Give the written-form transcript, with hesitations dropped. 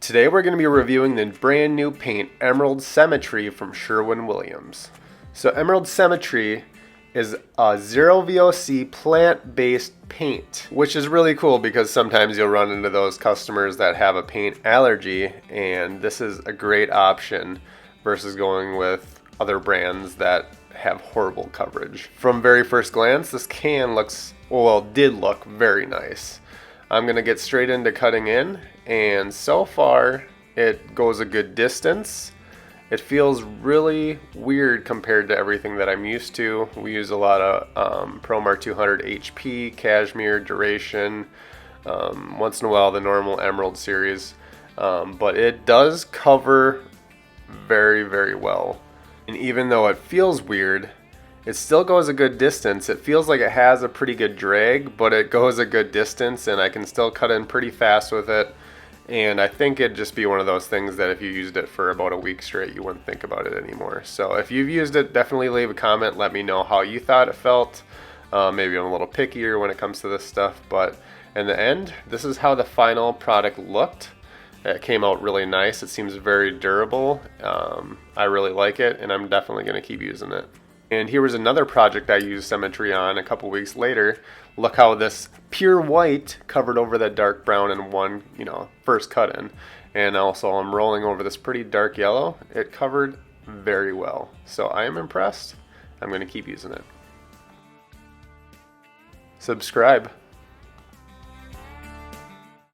Today we're going to be reviewing the brand new paint Emerald Symmetry from Sherwin-Williams. So Emerald Symmetry is a zero VOC plant-based paint, which is really cool because sometimes you'll run into those customers that have a paint allergy, and this is a great option versus going with other brands that have horrible coverage. From very first glance, this can did look very nice. I'm gonna get straight into cutting in, and so far it goes a good distance. It feels really weird compared to everything that I'm used to. We use a lot of Promar 200 HP, Cashmere, Duration, once in a while the normal Emerald series, but it does cover very, very well. And even though it feels weird, it still goes a good distance. It feels like it has a pretty good drag, but it goes a good distance, and I can still cut in pretty fast with it. And I think it'd just be one of those things that if you used it for about a week straight, you wouldn't think about it anymore. So if you've used it, definitely leave a comment. Let me know how you thought it felt. Maybe I'm a little pickier when it comes to this stuff, but in the end, this is how the final product looked. It came out really nice. It seems very durable. I really like it, and I'm definitely going to keep using it. And here was another project I used Symmetry on a couple weeks later. Look how this pure white covered over that dark brown in one, first cut in. And also I'm rolling over this pretty dark yellow. It covered very well. So I am impressed. I'm going to keep using it. Subscribe.